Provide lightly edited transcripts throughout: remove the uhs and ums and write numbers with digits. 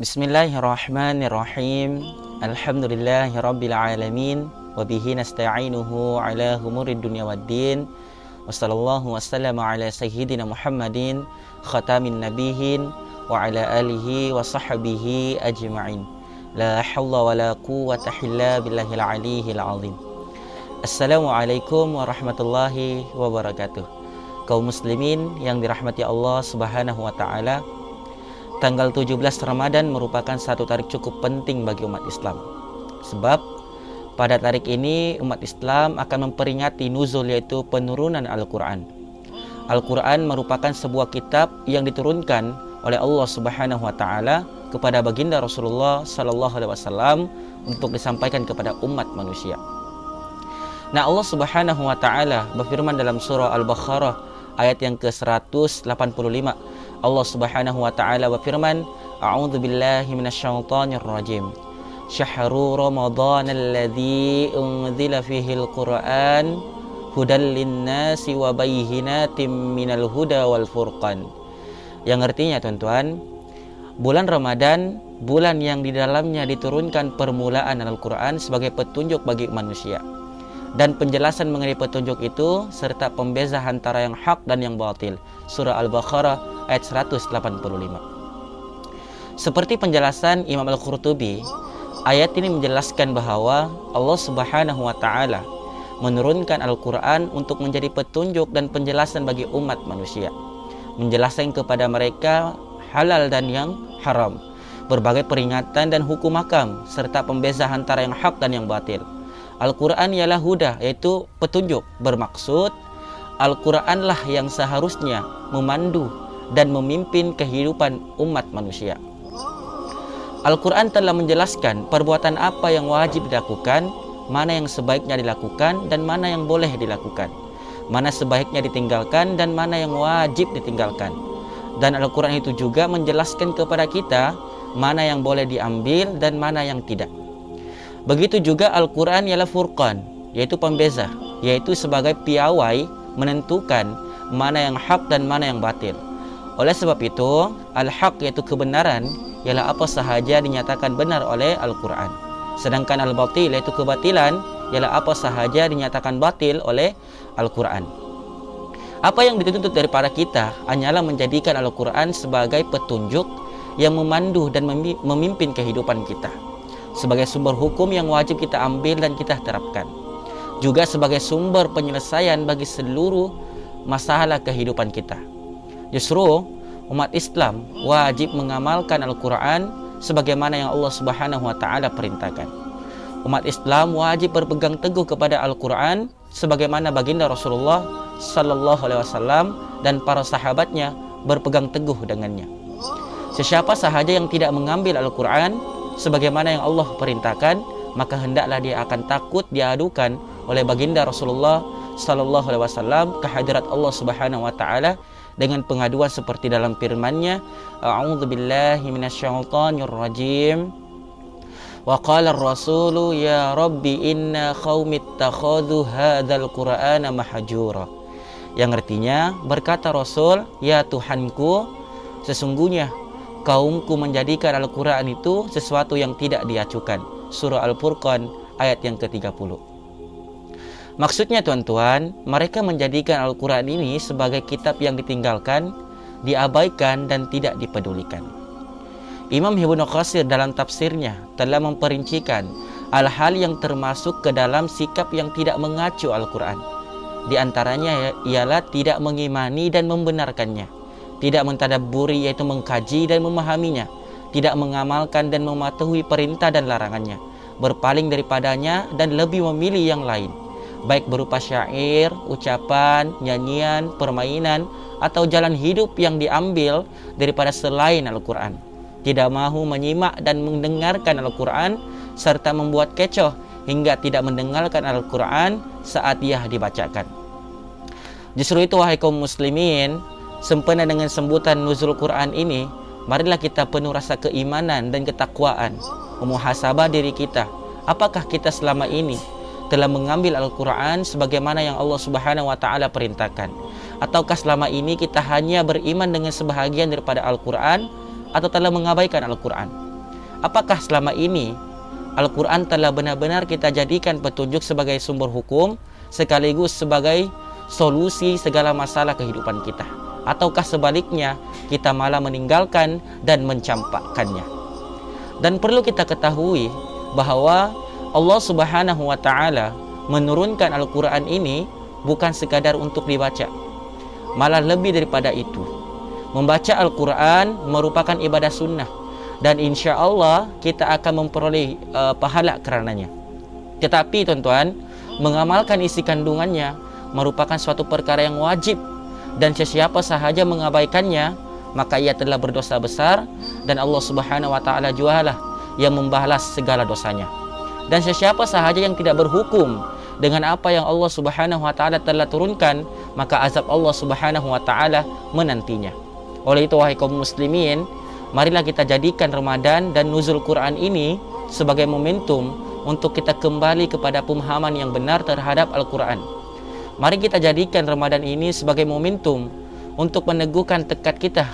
Bismillahirrahmanirrahim. Alhamdulillahirabbil alamin wa bihi nasta'inuhu ala umurid dunya waddin. Wassallallahu wassalamu ala sayyidina Muhammadin khatamin nabiyyin wa ala alihi wa sahbihi ajma'in. La haula wa la quwwata illa billahil aliyyil azim. Assalamualaikum warahmatullahi wabarakatuh. Kaum muslimin yang dirahmati Allah Subhanahu wa taala, tanggal 17 Ramadan merupakan satu tarik cukup penting bagi umat Islam. Sebab pada tarik ini umat Islam akan memperingati nuzul, yaitu penurunan Al-Quran. Al-Quran merupakan sebuah kitab yang diturunkan oleh Allah Subhanahu wa taala kepada baginda Rasulullah sallallahu alaihi wasallam untuk disampaikan kepada umat manusia. Nah, Allah Subhanahu wa taala berfirman dalam surah Al-Baqarah ayat yang ke-185. Allah Subhanahu wa taala berfirman, A'udzu billahi minasyaitonir rajim. Syahrul Ramadhanal ladzi unzila fihil Qur'an hudal linnasi wa bayyinatin minal huda wal furqan. Yang artinya, teman-teman, bulan Ramadan, bulan yang di dalamnya diturunkan permulaan Al-Qur'an sebagai petunjuk bagi manusia, dan penjelasan mengenai petunjuk itu serta pembeza antara yang hak dan yang batil. Surah Al-Baqarah ayat 185. Seperti penjelasan Imam Al-Qurtubi, ayat ini menjelaskan bahwa Allah Subhanahu wa taala menurunkan Al-Quran untuk menjadi petunjuk dan penjelasan bagi umat manusia, menjelaskan kepada mereka halal dan yang haram, berbagai peringatan dan hukum hakam, serta pembeza antara yang hak dan yang batil. Al-Quran ialah huda, yaitu petunjuk. Bermaksud Al-Quranlah yang seharusnya memandu dan memimpin kehidupan umat manusia. Al-Quran telah menjelaskan perbuatan apa yang wajib dilakukan, mana yang sebaiknya dilakukan, dan mana yang boleh dilakukan, mana sebaiknya ditinggalkan, dan mana yang wajib ditinggalkan. Dan Al-Quran itu juga menjelaskan kepada kita mana yang boleh diambil dan mana yang tidak. Begitu juga Al-Quran ialah furqan, yaitu pembeza, yaitu sebagai piawai menentukan mana yang hak dan mana yang batil. Oleh sebab itu, al-haq yaitu kebenaran ialah apa sahaja dinyatakan benar oleh Al-Quran. Sedangkan al-batil yaitu kebatilan ialah apa sahaja dinyatakan batil oleh Al-Quran. Apa yang dituntut daripada kita hanyalah menjadikan Al-Quran sebagai petunjuk yang memandu dan memimpin kehidupan kita, sebagai sumber hukum yang wajib kita ambil dan kita terapkan, juga sebagai sumber penyelesaian bagi seluruh masalah kehidupan kita. Justru umat Islam wajib mengamalkan Al-Quran sebagaimana yang Allah Subhanahu wa taala perintahkan. Umat Islam wajib berpegang teguh kepada Al-Quran sebagaimana baginda Rasulullah sallallahu alaihi wasallam dan para sahabatnya berpegang teguh dengannya. Sesiapa sahaja yang tidak mengambil Al-Quran sebagaimana yang Allah perintahkan, maka hendaklah dia akan takut diadukan oleh baginda Rasulullah sallallahu alaihi wasallam ke hadirat Allah Subhanahu wa taala dengan pengaduan seperti dalam firman-Nya, A'udzu billahi minasyaitonir rajim. Wa qala ar-rasulu ya rabbi inna qaumi ittakhadhu hadzal qur'ana mahjura. Yang artinya, berkata Rasul, ya Tuhanku, sesungguhnya kaumku menjadikan Al-Quran itu sesuatu yang tidak diacukan. Surah Al-Furqan ayat yang ke-30. Maksudnya, tuan-tuan, mereka menjadikan Al-Quran ini sebagai kitab yang ditinggalkan, diabaikan, dan tidak dipedulikan. Imam Ibnu Katsir dalam tafsirnya telah memperincikan hal-hal yang termasuk ke dalam sikap yang tidak mengacu Al-Quran. Di antaranya ialah tidak mengimani dan membenarkannya, tidak mentadabburi yaitu mengkaji dan memahaminya, tidak mengamalkan dan mematuhi perintah dan larangannya, berpaling daripadanya dan lebih memilih yang lain, baik berupa syair, ucapan, nyanyian, permainan, atau jalan hidup yang diambil daripada selain Al-Quran. Tidak mahu menyimak dan mendengarkan Al-Quran, serta membuat kecoh hingga tidak mendengarkan Al-Quran saat ia dibacakan. Justru itu, wahai kaum muslimin, sempena dengan sebutan nuzul Quran ini, marilah kita penuh rasa keimanan dan ketakwaan, memuhasabah diri kita. Apakah kita selama ini telah mengambil Al-Quran sebagaimana yang Allah Subhanahu wa taala perintahkan? Ataukah selama ini kita hanya beriman dengan sebahagian daripada Al-Quran atau telah mengabaikan Al-Quran? apakah selama ini Al-Quran telah benar-benar kita jadikan petunjuk sebagai sumber hukum sekaligus sebagai solusi segala masalah kehidupan kita, ataukah sebaliknya kita malah meninggalkan dan mencampakkannya? Dan perlu kita ketahui bahwa Allah Subhanahu wa Ta'ala menurunkan Al-Quran ini bukan sekadar untuk dibaca, malah lebih daripada itu. Membaca Al-Quran merupakan ibadah sunnah, dan insya Allah kita akan memperoleh pahala karenanya. Tetapi tuan-tuan, mengamalkan isi kandungannya merupakan suatu perkara yang wajib, dan sesiapa sahaja mengabaikannya maka ia telah berdosa besar, dan Allah Subhanahu wa Ta'ala jualah yang membalas segala dosanya. Dan sesiapa sahaja yang tidak berhukum dengan apa yang Allah Subhanahu wa Ta'ala telah turunkan, maka azab Allah Subhanahu wa Ta'ala menantinya. Oleh itu, wahai kaum muslimin, marilah kita jadikan Ramadan dan nuzul Quran ini sebagai momentum untuk kita kembali kepada pemahaman yang benar terhadap Al-Quran. Mari kita jadikan Ramadan ini sebagai momentum untuk meneguhkan tekad kita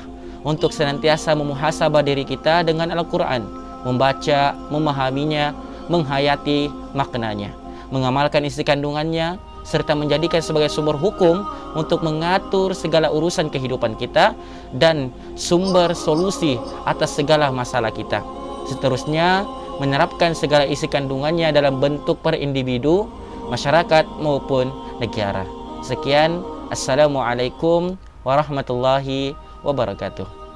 untuk senantiasa memuhasabah diri kita dengan Al-Quran, membaca, memahaminya, menghayati maknanya, mengamalkan isi kandungannya, serta menjadikan sebagai sumber hukum untuk mengatur segala urusan kehidupan kita dan sumber solusi atas segala masalah kita. Seterusnya, menerapkan segala isi kandungannya dalam bentuk per individu, masyarakat maupun negara. Sekian, Assalamualaikum warahmatullahi wabarakatuh.